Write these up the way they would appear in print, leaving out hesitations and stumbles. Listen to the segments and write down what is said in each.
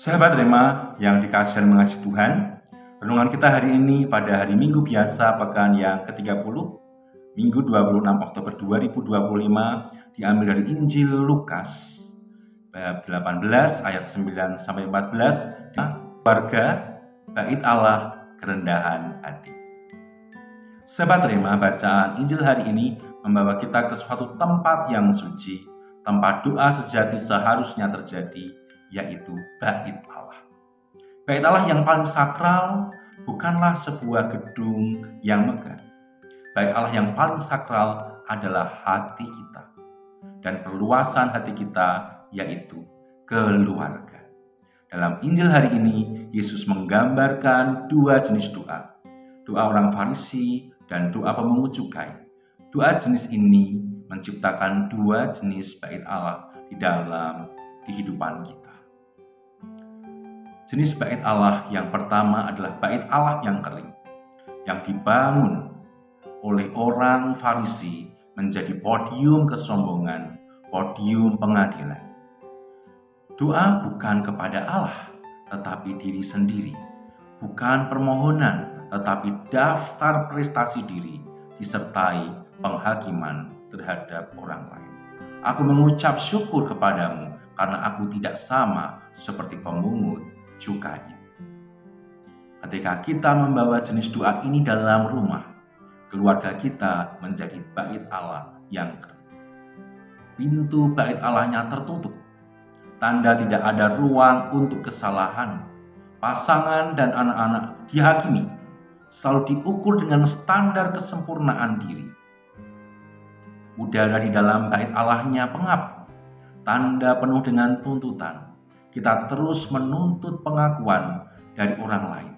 Sahabat Rema yang dikasihi dan mengasihi Tuhan, renungan kita hari ini pada hari Minggu biasa pekan yang ke-30, Minggu 26 Oktober 2025, diambil dari Injil Lukas, bab 18 ayat 9 sampai 14, keluarga, bait Allah, kerendahan hati. Sahabat Rema, bacaan Injil hari ini membawa kita ke suatu tempat yang suci, tempat doa sejati seharusnya terjadi, yaitu bait Allah. Bait Allah yang paling sakral bukanlah sebuah gedung yang megah. Bait Allah yang paling sakral adalah hati kita, dan perluasan hati kita yaitu keluarga. Dalam Injil hari ini, Yesus menggambarkan dua jenis doa. Doa orang Farisi dan doa pemungut cukai. Dua jenis ini menciptakan dua jenis bait Allah di dalam kehidupan kita. Jenis bait Allah yang pertama adalah bait Allah yang kering, yang dibangun oleh orang Farisi menjadi podium kesombongan, podium pengadilan. Doa bukan kepada Allah, tetapi diri sendiri. Bukan permohonan, tetapi daftar prestasi diri, disertai penghakiman terhadap orang lain. Aku mengucap syukur kepadamu karena aku tidak sama seperti pemungut cukai. Ketika kita membawa jenis doa ini dalam rumah, keluarga kita menjadi bait Allah yang kering. Pintu bait Allahnya tertutup, tanda tidak ada ruang untuk kesalahan. Pasangan dan anak-anak dihakimi, selalu diukur dengan standar kesempurnaan diri. Udara di dalam bait Allahnya pengap, tanda penuh dengan tuntutan. Kita terus menuntut pengakuan dari orang lain.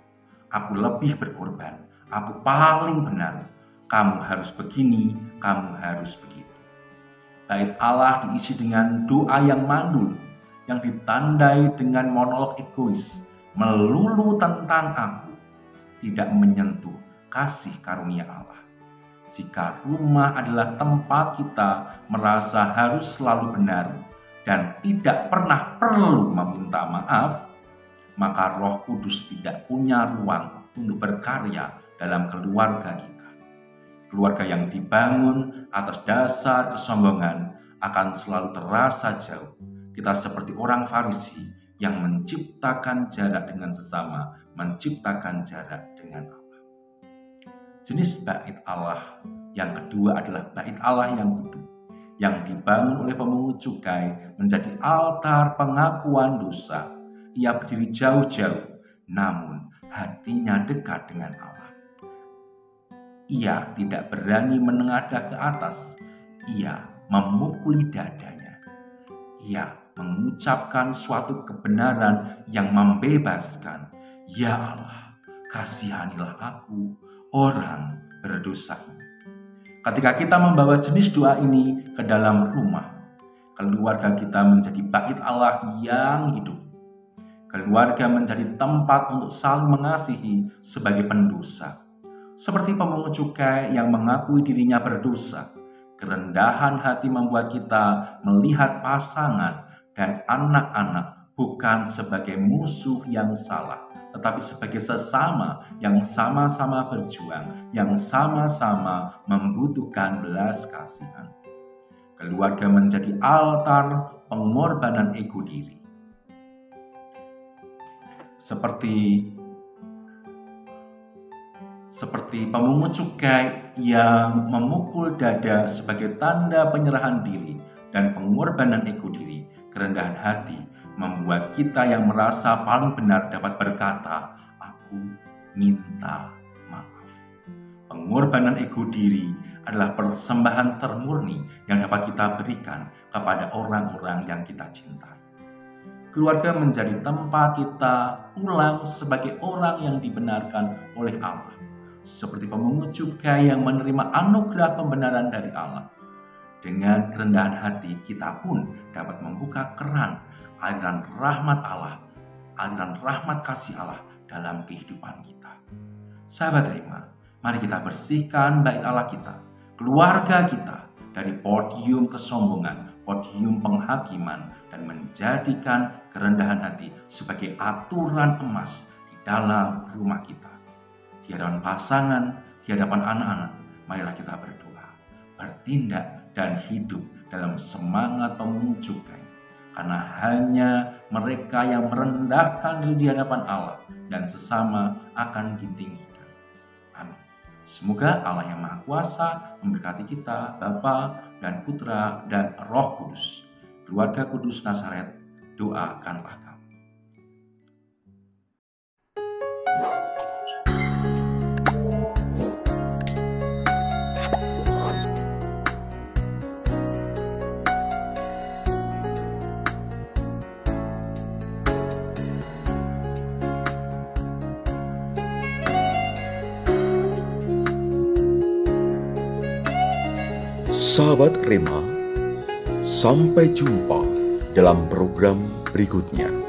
Aku lebih berkorban, aku paling benar, kamu harus begini, kamu harus begitu. Bait Allah diisi dengan doa yang mandul, yang ditandai dengan monolog egois, melulu tentang aku, tidak menyentuh kasih karunia Allah. Jika rumah adalah tempat kita merasa harus selalu benar dan tidak pernah perlu meminta maaf, maka Roh Kudus tidak punya ruang untuk berkarya dalam keluarga kita. Keluarga yang dibangun atas dasar kesombongan akan selalu terasa jauh. Kita seperti orang Farisi yang menciptakan jarak dengan sesama, menciptakan jarak dengan Allah. Jenis bait Allah yang kedua adalah bait Allah yang hidup, yang dibangun oleh pemungut cukai menjadi altar pengakuan dosa. Ia berdiri jauh-jauh, namun hatinya dekat dengan Allah. Ia tidak berani menengadah ke atas, ia memukuli dadanya. Ia mengucapkan suatu kebenaran yang membebaskan. Ya Allah, kasihanilah aku, orang berdosa ini. Ketika kita membawa jenis doa ini ke dalam rumah, keluarga kita menjadi bait Allah yang hidup. Keluarga menjadi tempat untuk saling mengasihi sebagai pendosa. Seperti pemungut cukai yang mengakui dirinya berdosa, kerendahan hati membuat kita melihat pasangan dan anak-anak bukan sebagai musuh yang salah, tetapi sebagai sesama yang sama-sama berjuang, yang sama-sama membutuhkan belas kasihan. Keluarga menjadi altar pengorbanan ego diri. Seperti pemungut cukai yang memukul dada sebagai tanda penyerahan diri dan pengorbanan ego diri, kerendahan hati membuat kita yang merasa paling benar dapat berkata, aku minta maaf. Pengorbanan ego diri adalah persembahan termurni yang dapat kita berikan kepada orang-orang yang kita cintai. Keluarga menjadi tempat kita pulang sebagai orang yang dibenarkan oleh Allah. Seperti pemungut cukai yang menerima anugerah pembenaran dari Allah. Dengan kerendahan hati kita pun dapat membuka keran aliran rahmat Allah, aliran rahmat kasih Allah dalam kehidupan kita. Sahabat Rema, mari kita bersihkan bait Allah kita, keluarga kita dari podium kesombongan, podium penghakiman, dan menjadikan kerendahan hati sebagai aturan emas di dalam rumah kita. Di hadapan pasangan, di hadapan anak-anak, marilah kita berdoa, bertindak dan hidup dalam semangat pemujudkan. Karena hanya mereka yang merendahkan diri di hadapan Allah dan sesama akan ditinggikan. Amin. Semoga Allah yang Maha Kuasa memberkati kita, Bapa dan Putra dan Roh Kudus. Keluarga Kudus Nazaret, doakanlah kami. Sahabat Rema, sampai jumpa dalam program berikutnya.